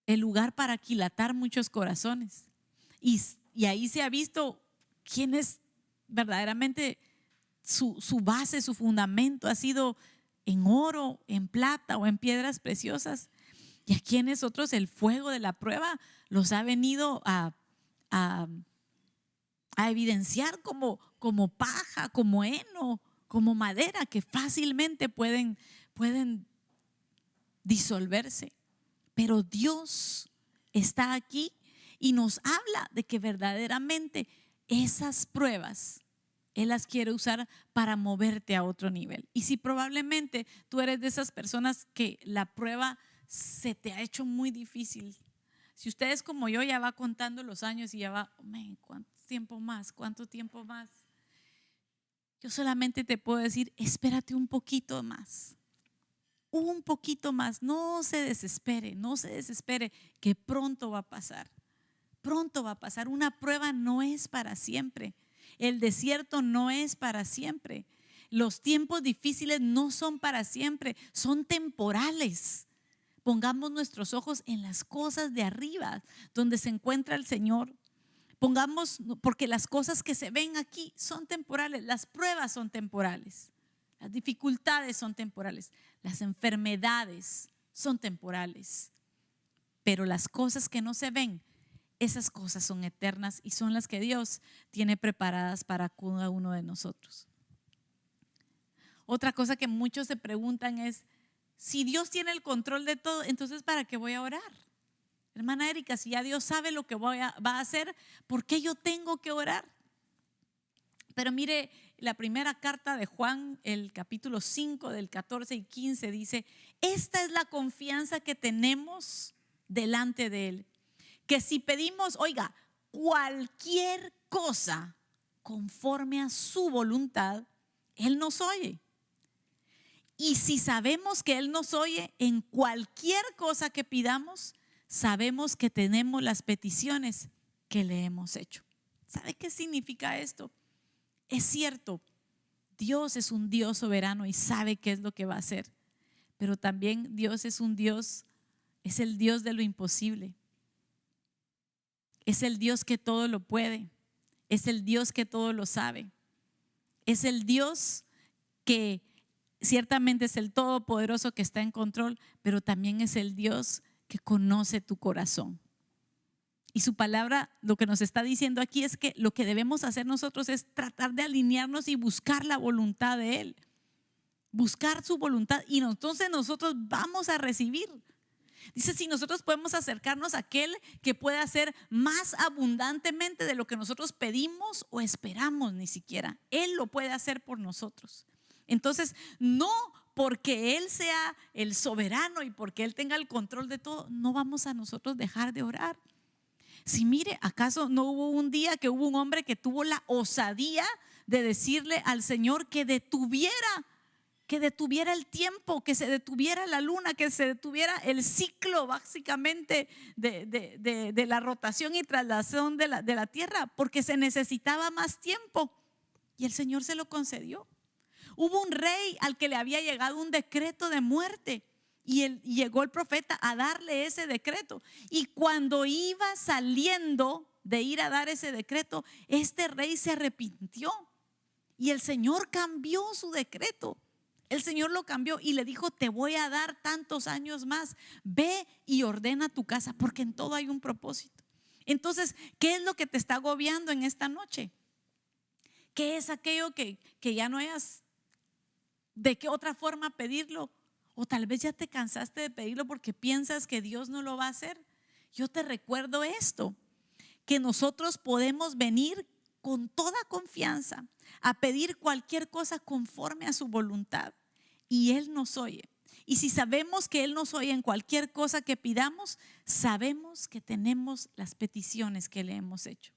lugar para aquilatar muchos corazones. Y ahí se ha visto quién es verdaderamente su base, su fundamento ha sido en oro, en plata o en piedras preciosas. Y a quienes otros el fuego de la prueba los ha venido a evidenciar como paja, como heno, como madera que fácilmente pueden disolverse. Pero Dios está aquí y nos habla de que verdaderamente esas pruebas Él las quiere usar para moverte a otro nivel. Y si probablemente tú eres de esas personas que la prueba se te ha hecho muy difícil, si usted es como yo, ya va contando los años y ya va, ¿cuánto tiempo más? ¿Cuánto tiempo más? Yo solamente te puedo decir, espérate un poquito más. Un poquito más, no se desespere, que pronto va a pasar. Pronto va a pasar. Una prueba no es para siempre. El desierto no es para siempre. Los tiempos difíciles no son para siempre, son temporales. Pongamos nuestros ojos en las cosas de arriba, donde se encuentra el Señor. Porque las cosas que se ven aquí son temporales, las pruebas son temporales, las dificultades son temporales, las enfermedades son temporales, pero las cosas que no se ven, esas cosas son eternas y son las que Dios tiene preparadas para cada uno de nosotros. Otra cosa que muchos se preguntan es, si Dios tiene el control de todo, entonces ¿para qué voy a orar? Hermana Erika, si ya Dios sabe lo que va a hacer, ¿por qué yo tengo que orar? Pero mire, la primera carta de Juan, el capítulo 5 del 14 y 15 dice, esta es la confianza que tenemos delante de Él, que si pedimos, oiga, cualquier cosa conforme a su voluntad, Él nos oye. Y si sabemos que Él nos oye en cualquier cosa que pidamos, sabemos que tenemos las peticiones que le hemos hecho. ¿Sabe qué significa esto? Es cierto, Dios es un Dios soberano y sabe qué es lo que va a hacer, pero también Dios es un Dios, es el Dios de lo imposible. Es el Dios que todo lo puede, es el Dios que todo lo sabe, es el Dios que ciertamente es el Todopoderoso que está en control, pero también es el Dios que conoce tu corazón. Y su palabra lo que nos está diciendo aquí es que lo que debemos hacer nosotros es tratar de alinearnos y buscar la voluntad de Él. Buscar su voluntad y entonces nosotros vamos a recibir. Dice, si nosotros podemos acercarnos a aquel que puede hacer más abundantemente de lo que nosotros pedimos o esperamos ni siquiera. Él lo puede hacer por nosotros. Entonces, no porque Él sea el soberano y porque Él tenga el control de todo, no vamos a nosotros dejar de orar. Si mire, ¿acaso no hubo un día que hubo un hombre que tuvo la osadía de decirle al Señor que detuviera el tiempo, que se detuviera la luna, que se detuviera el ciclo básicamente de la rotación y traslación de la tierra, porque se necesitaba más tiempo? Y el Señor se lo concedió. Hubo un rey al que le había llegado un decreto de muerte y llegó el profeta a darle ese decreto. Y cuando iba saliendo de ir a dar ese decreto, este rey se arrepintió y el Señor cambió su decreto. El Señor lo cambió y le dijo: te voy a dar tantos años más, ve y ordena tu casa, porque en todo hay un propósito. Entonces, ¿qué es lo que te está agobiando en esta noche? ¿Qué es aquello que ya no hayas de qué otra forma pedirlo? O tal vez ya te cansaste de pedirlo porque piensas que Dios no lo va a hacer. Yo te recuerdo esto, que nosotros podemos venir con toda confianza a pedir cualquier cosa conforme a su voluntad, y Él nos oye. Y si sabemos que Él nos oye en cualquier cosa que pidamos, sabemos que tenemos las peticiones que le hemos hecho.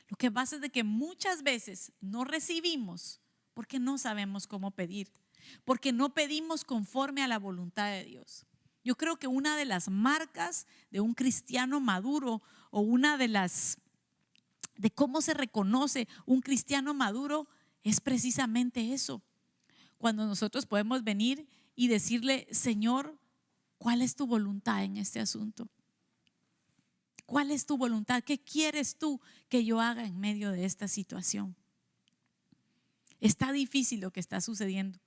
Lo que pasa es de que muchas veces no recibimos porque no sabemos cómo pedir, porque no pedimos conforme a la voluntad de Dios. Yo creo que una de las marcas de un cristiano maduro, o una de cómo se reconoce un cristiano maduro, es precisamente eso. Cuando nosotros podemos venir y decirle: Señor, ¿cuál es tu voluntad en este asunto? ¿Cuál es tu voluntad? ¿Qué quieres tú que yo haga en medio de esta situación? Está difícil lo que está sucediendo.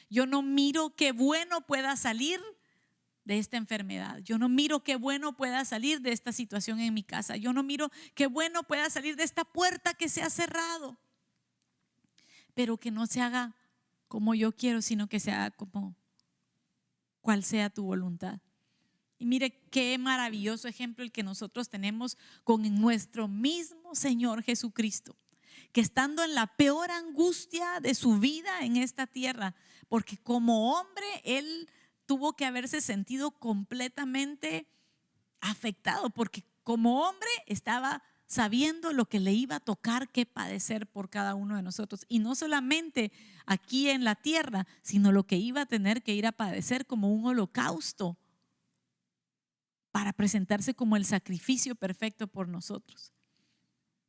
Yo no miro qué bueno pueda salir de esta enfermedad. Yo no miro qué bueno pueda salir de esta situación en mi casa. Yo no miro qué bueno pueda salir de esta puerta que se ha cerrado. Pero que no se haga como yo quiero, sino que se haga como cual sea tu voluntad. Y mire qué maravilloso ejemplo el que nosotros tenemos con nuestro mismo Señor Jesucristo, que estando en la peor angustia de su vida en esta tierra, porque como hombre Él tuvo que haberse sentido completamente afectado, porque como hombre estaba sabiendo lo que le iba a tocar que padecer por cada uno de nosotros, y no solamente aquí en la tierra, sino lo que iba a tener que ir a padecer como un holocausto para presentarse como el sacrificio perfecto por nosotros.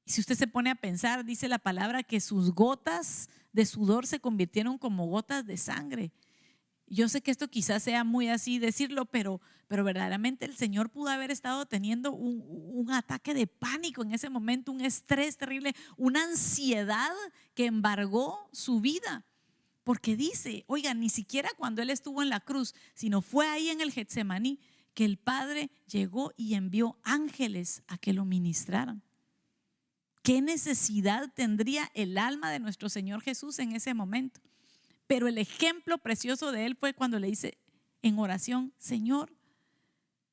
Y si usted se pone a pensar, dice la palabra que sus gotas de sudor se convirtieron como gotas de sangre. Yo sé que esto quizás sea muy así decirlo, pero verdaderamente el Señor pudo haber estado teniendo un ataque de pánico en ese momento, un estrés terrible, una ansiedad que embargó su vida. Porque dice, oiga, ni siquiera cuando Él estuvo en la cruz, sino fue ahí en el Getsemaní que el Padre llegó y envió ángeles a que lo ministraran. ¿Qué necesidad tendría el alma de nuestro Señor Jesús en ese momento? Pero el ejemplo precioso de Él fue cuando le dice en oración: Señor,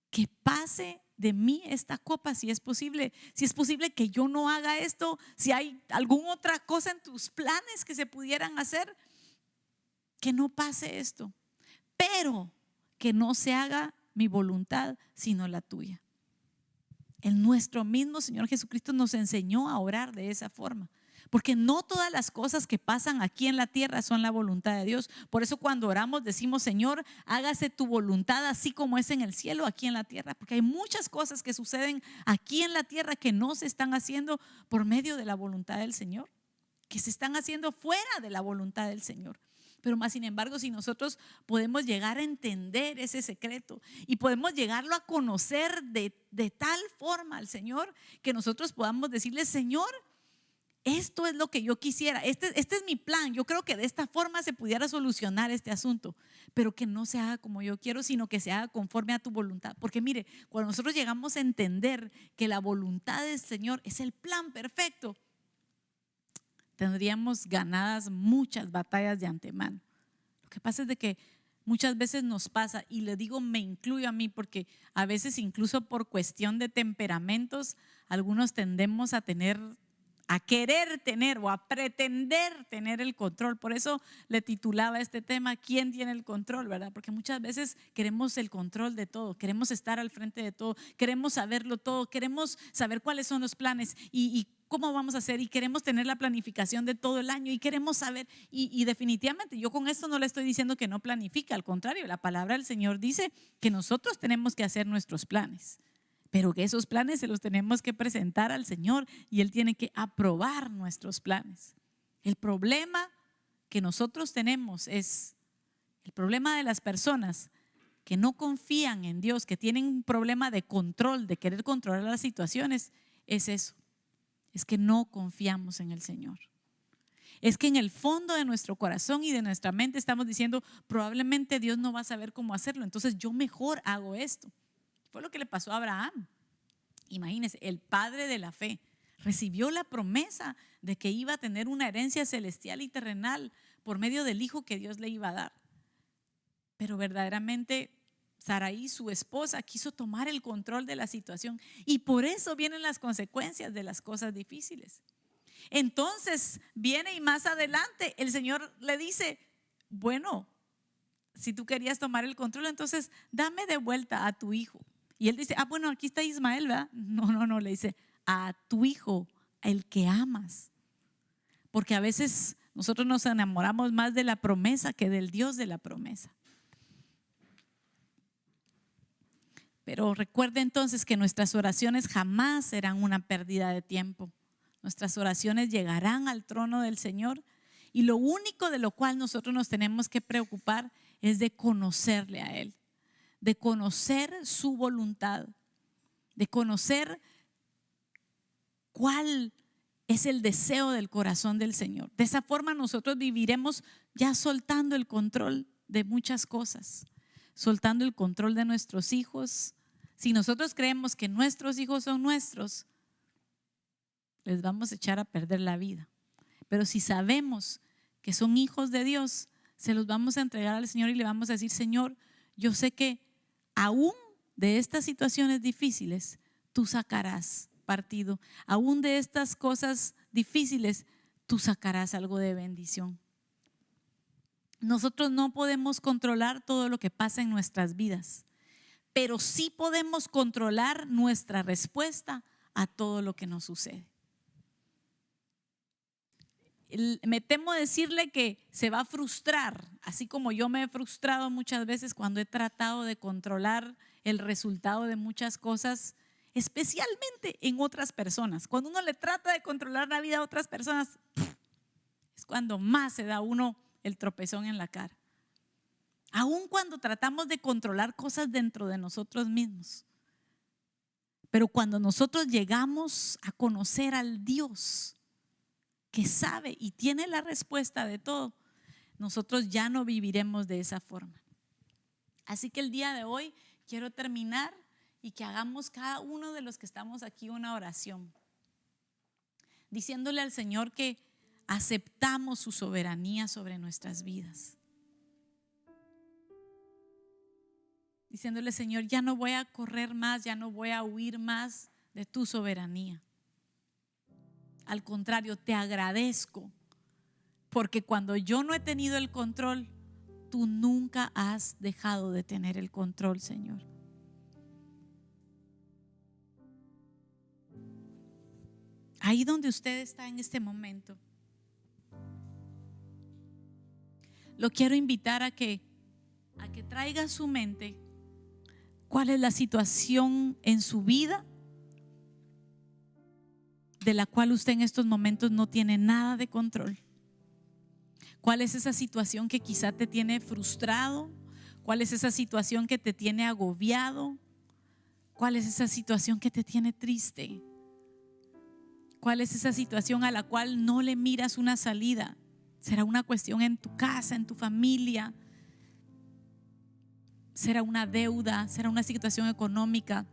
que pase de mí esta copa, si es posible que yo no haga esto, si hay alguna otra cosa en tus planes que se pudieran hacer, que no pase esto, pero que no se haga mi voluntad sino la tuya. El nuestro mismo Señor Jesucristo nos enseñó a orar de esa forma, porque no todas las cosas que pasan aquí en la tierra son la voluntad de Dios. Por eso cuando oramos decimos: Señor, hágase tu voluntad así como es en el cielo, aquí en la tierra, porque hay muchas cosas que suceden aquí en la tierra que no se están haciendo por medio de la voluntad del Señor, que se están haciendo fuera de la voluntad del Señor. Pero más sin embargo, si nosotros podemos llegar a entender ese secreto y podemos llegarlo a conocer de tal forma al Señor, que nosotros podamos decirle: Señor, esto es lo que yo quisiera, este es mi plan, yo creo que de esta forma se pudiera solucionar este asunto, pero que no se haga como yo quiero, sino que se haga conforme a tu voluntad. Porque mire, cuando nosotros llegamos a entender que la voluntad del Señor es el plan perfecto, tendríamos ganadas muchas batallas de antemano. Lo que pasa es de que muchas veces nos pasa, y le digo, me incluyo a mí, porque a veces incluso por cuestión de temperamentos, algunos tendemos a querer tener o a pretender tener el control. Por eso le titulaba este tema: ¿quién tiene el control? ¿Verdad? Porque muchas veces queremos el control de todo, queremos estar al frente de todo, queremos saberlo todo, queremos saber cuáles son los planes y cómo vamos a hacer, y queremos tener la planificación de todo el año, y queremos saber, y definitivamente yo con esto no le estoy diciendo que no planifique, al contrario, la palabra del Señor dice que nosotros tenemos que hacer nuestros planes, pero que esos planes se los tenemos que presentar al Señor y Él tiene que aprobar nuestros planes. El problema que nosotros tenemos es el problema de las personas que no confían en Dios, que tienen un problema de control, de querer controlar las situaciones. Es eso, es que no confiamos en el Señor. Es que en el fondo de nuestro corazón y de nuestra mente estamos diciendo, probablemente Dios no va a saber cómo hacerlo, entonces yo mejor hago esto. Fue lo que le pasó a Abraham. Imagínense, el padre de la fe recibió la promesa de que iba a tener una herencia celestial y terrenal por medio del hijo que Dios le iba a dar. Pero verdaderamente Sarai, su esposa, quiso tomar el control de la situación y por eso vienen las consecuencias de las cosas difíciles. Entonces viene y más adelante el Señor le dice, bueno, si tú querías tomar el control, entonces dame de vuelta a tu hijo. Y él dice, bueno, aquí está Ismael, ¿verdad? No, le dice, a tu hijo, el que amas. Porque a veces nosotros nos enamoramos más de la promesa que del Dios de la promesa. Pero recuerde entonces que nuestras oraciones jamás serán una pérdida de tiempo. Nuestras oraciones llegarán al trono del Señor y lo único de lo cual nosotros nos tenemos que preocupar es de conocerle a Él, de conocer su voluntad, de conocer cuál es el deseo del corazón del Señor. De esa forma nosotros viviremos ya soltando el control de muchas cosas, soltando el control de nuestros hijos. Si nosotros creemos que nuestros hijos son nuestros, les vamos a echar a perder la vida. Pero si sabemos que son hijos de Dios, se los vamos a entregar al Señor y le vamos a decir, Señor, yo sé que aún de estas situaciones difíciles, tú sacarás partido. Aún de estas cosas difíciles, tú sacarás algo de bendición. Nosotros no podemos controlar todo lo que pasa en nuestras vidas, pero sí podemos controlar nuestra respuesta a todo lo que nos sucede. Me temo decirle que se va a frustrar, así como yo me he frustrado muchas veces cuando he tratado de controlar el resultado de muchas cosas, especialmente en otras personas. Cuando uno le trata de controlar la vida a otras personas, es cuando más se da uno el tropezón en la cara. Aun cuando tratamos de controlar cosas dentro de nosotros mismos. Pero cuando nosotros llegamos a conocer al Dios que sabe y tiene la respuesta de todo, nosotros ya no viviremos de esa forma. Así que el día de hoy quiero terminar y que hagamos cada uno de los que estamos aquí una oración, diciéndole al Señor que aceptamos su soberanía sobre nuestras vidas. Diciéndole, Señor, ya no voy a correr más, ya no voy a huir más de tu soberanía. Al contrario, te agradezco porque cuando yo no he tenido el control, tú nunca has dejado de tener el control, Señor. Ahí donde usted está en este momento, lo quiero invitar a que traiga a su mente cuál es la situación en su vida de la cual usted en estos momentos no tiene nada de control. ¿Cuál es esa situación que quizá te tiene frustrado? ¿Cuál es esa situación que te tiene agobiado? ¿Cuál es esa situación que te tiene triste? ¿Cuál es esa situación a la cual no le miras una salida? ¿Será una cuestión en tu casa, en tu familia? ¿Será una deuda? ¿Será una situación económica?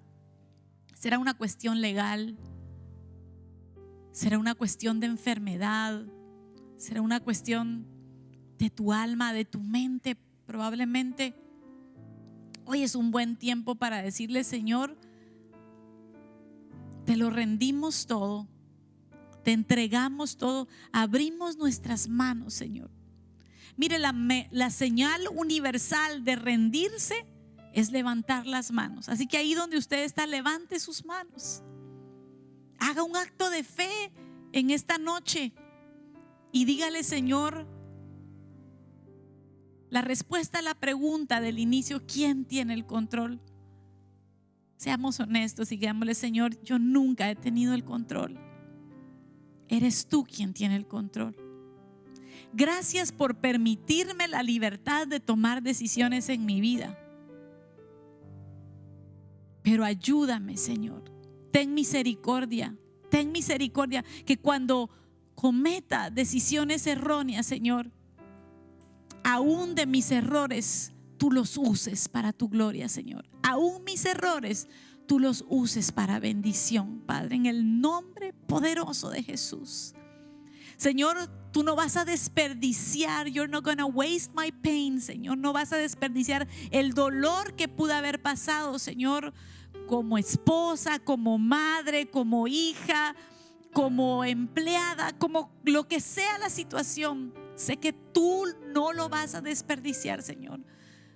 ¿Será una cuestión legal? ¿Será una cuestión de enfermedad? ¿Será una cuestión de tu alma, de tu mente? Probablemente hoy es un buen tiempo para decirle, Señor, te lo rendimos todo, te entregamos todo, abrimos nuestras manos, Señor. Mire, la señal universal de rendirse es levantar las manos. Así que ahí donde usted está, levante sus manos. Haga un acto de fe en esta noche y dígale, Señor, la respuesta a la pregunta del inicio, ¿quién tiene el control? Seamos honestos y digámosle, Señor, yo nunca he tenido el control. Eres tú quien tiene el control. Gracias por permitirme la libertad de tomar decisiones en mi vida. Pero ayúdame, Señor. Ten misericordia, que cuando cometa decisiones erróneas, Señor, aún de mis errores, tú los uses para tu gloria, Señor. Aún mis errores, tú los uses para bendición, Padre, en el nombre poderoso de Jesús. Señor, tú no vas a desperdiciar, you're not gonna waste my pain, Señor. No vas a desperdiciar el dolor que pude haber pasado, Señor, como esposa, como madre, como hija, como empleada, como lo que sea la situación. Sé que tú no lo vas a desperdiciar, Señor.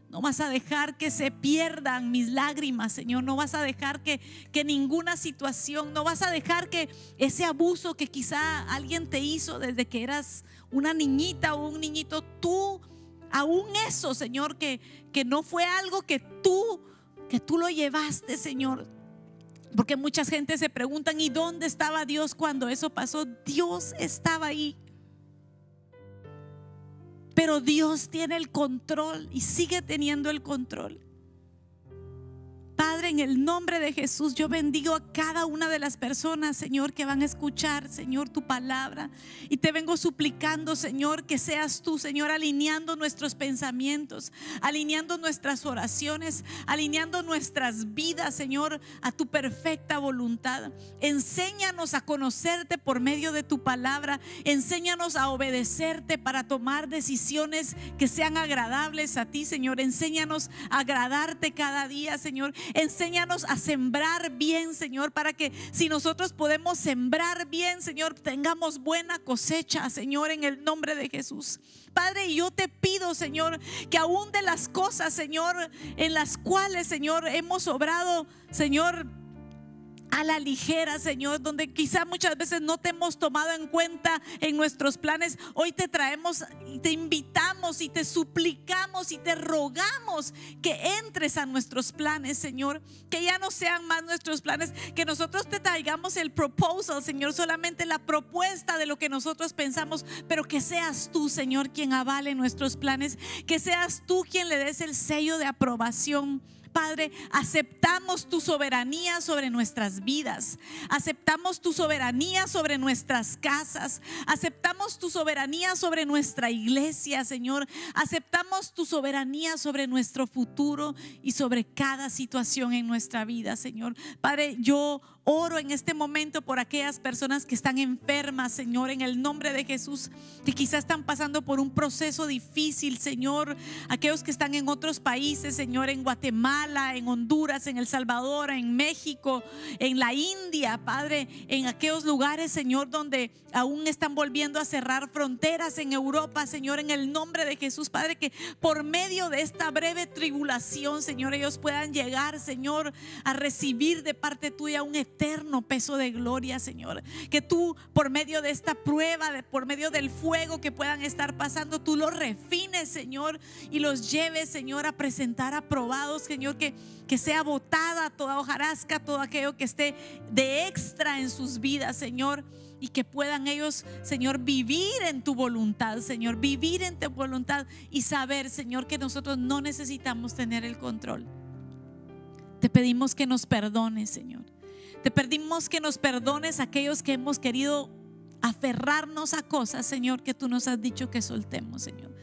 No vas a dejar que se pierdan mis lágrimas, Señor. No vas a dejar que ninguna situación, no vas a dejar que ese abuso que quizá alguien te hizo desde que eras una niñita o un niñito, tú, aún eso, Señor, que no fue algo que tú lo llevaste, Señor. Porque mucha gente se preguntan, ¿y dónde estaba Dios cuando eso pasó? Dios estaba ahí. Pero Dios tiene el control y sigue teniendo el control. Padre, en el nombre de Jesús, yo bendigo a cada una de las personas, Señor, que van a escuchar, Señor, tu palabra. Y te vengo suplicando, Señor, que seas tú, Señor, alineando nuestros pensamientos, alineando nuestras oraciones, alineando nuestras vidas, Señor, a tu perfecta voluntad. Enséñanos a conocerte por medio de tu palabra. Enséñanos a obedecerte para tomar decisiones que sean agradables a ti, Señor. Enséñanos a agradarte cada día, Señor. Enséñanos a sembrar bien, Señor, para que si nosotros podemos sembrar bien, Señor, tengamos buena cosecha, Señor, en el nombre de Jesús. Padre, yo te pido, Señor, que aún de las cosas, Señor, en las cuales, Señor, hemos obrado, Señor, a la ligera, Señor, donde quizá muchas veces no te hemos tomado en cuenta en nuestros planes, hoy te traemos y te invitamos y te suplicamos y te rogamos que entres a nuestros planes, Señor, que ya no sean más nuestros planes, que nosotros te traigamos el proposal, Señor, solamente la propuesta de lo que nosotros pensamos, pero que seas tú, Señor, quien avale nuestros planes, que seas tú quien le des el sello de aprobación. Padre, aceptamos tu soberanía sobre nuestras vidas, aceptamos tu soberanía sobre nuestras casas, aceptamos tu soberanía sobre nuestra iglesia, Señor, aceptamos tu soberanía sobre nuestro futuro y sobre cada situación en nuestra vida, Señor. Padre, yo oro en este momento por aquellas personas que están enfermas, Señor, en el nombre de Jesús, que quizás están pasando por un proceso difícil, Señor. Aquellos que están en otros países, Señor, en Guatemala, en Honduras, en El Salvador, en México, en la India, Padre, en aquellos lugares, Señor, donde aún están volviendo a cerrar fronteras, en Europa, Señor, en el nombre de Jesús, Padre, que por medio de esta breve tribulación, Señor, ellos puedan llegar, Señor, a recibir de parte tuya un eterno peso de gloria, Señor. Que tú, por medio de esta prueba, por medio del fuego que puedan estar pasando, tú los refines, Señor, y los lleves, Señor, a presentar aprobados, Señor, que sea botada toda hojarasca, todo aquello que esté de extra en sus vidas, Señor, y que puedan ellos, Señor, vivir en tu voluntad, Señor, vivir en tu voluntad y saber, Señor, que nosotros no necesitamos tener el control. Te pedimos que nos perdones, Señor. Te pedimos que nos perdones aquellos que hemos querido aferrarnos a cosas, Señor, que tú nos has dicho que soltemos, Señor.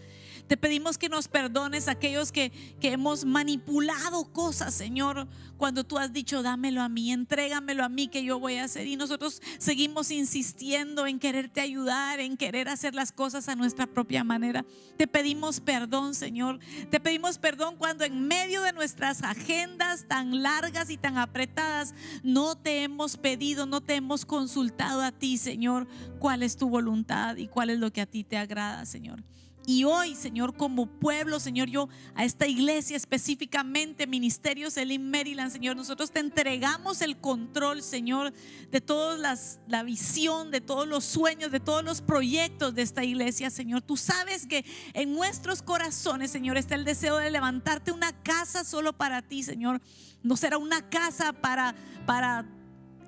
Te pedimos que nos perdones aquellos que hemos manipulado cosas, Señor, cuando tú has dicho dámelo a mí, entrégamelo a mí que yo voy a hacer, y nosotros seguimos insistiendo en quererte ayudar, en querer hacer las cosas a nuestra propia manera. Te pedimos perdón, Señor. Te pedimos perdón cuando en medio de nuestras agendas tan largas y tan apretadas no te hemos pedido, no te hemos consultado a ti, Señor, cuál es tu voluntad y cuál es lo que a ti te agrada, Señor. Y hoy, Señor, como pueblo, Señor, yo a esta iglesia específicamente, Ministerio Elim Maryland, Señor, nosotros te entregamos el control, Señor, de toda la visión, de todos los sueños, de todos los proyectos de esta iglesia, Señor. Tú sabes que en nuestros corazones, Señor, está el deseo de levantarte una casa solo para ti, Señor. No será una casa para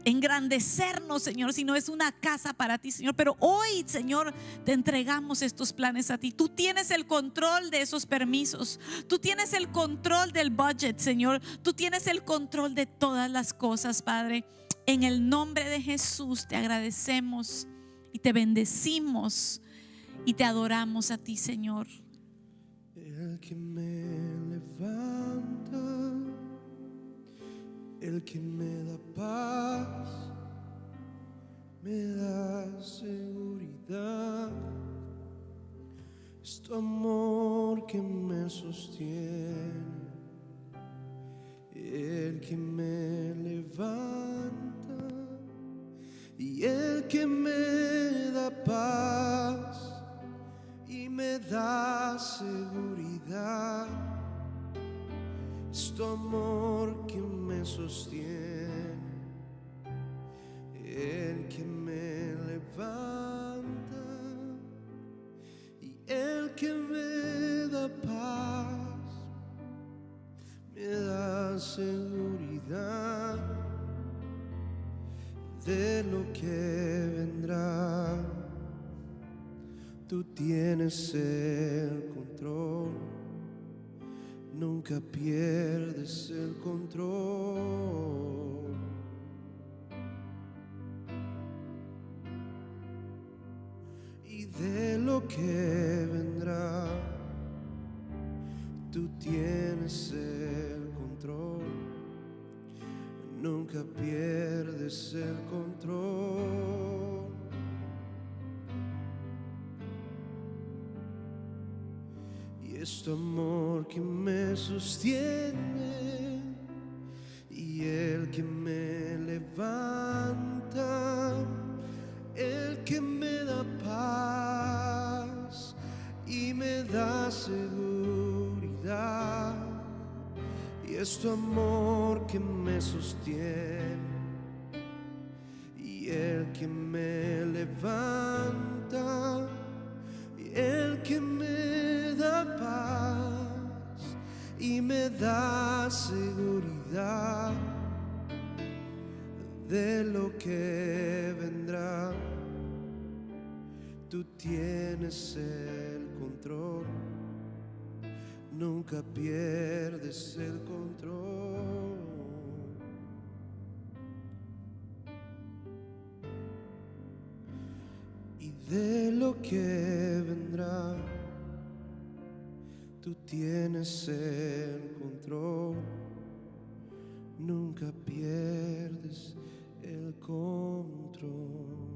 engrandecernos, Señor, sino es una casa para ti, Señor. Pero hoy, Señor, te entregamos estos planes a ti. Tú tienes el control de esos permisos, tú tienes el control del budget, Señor. Tú tienes el control de todas las cosas, Padre. En el nombre de Jesús te agradecemos y te bendecimos y te adoramos a ti, Señor. El que me levanta, el que me da paz, me da seguridad. Es tu amor que me sostiene, el que me levanta y el que me da paz y me da seguridad. Es tu amor que me sostiene, el que me levanta y el que me da paz, me da seguridad de lo que vendrá. Tú tienes el control, nunca pierdes el control. Y de lo que vendrá, tú tienes el control, nunca pierdes el control. Y es tu amor que me sostiene y el que me levanta, el que me da paz y me da seguridad. Y es tu amor que me sostiene y el que me levanta y el que me da paz y me da seguridad de lo que vendrá. Tú tienes el control, nunca pierdes el control. Y de lo que vendrá, tú tienes el control, nunca pierdes el control.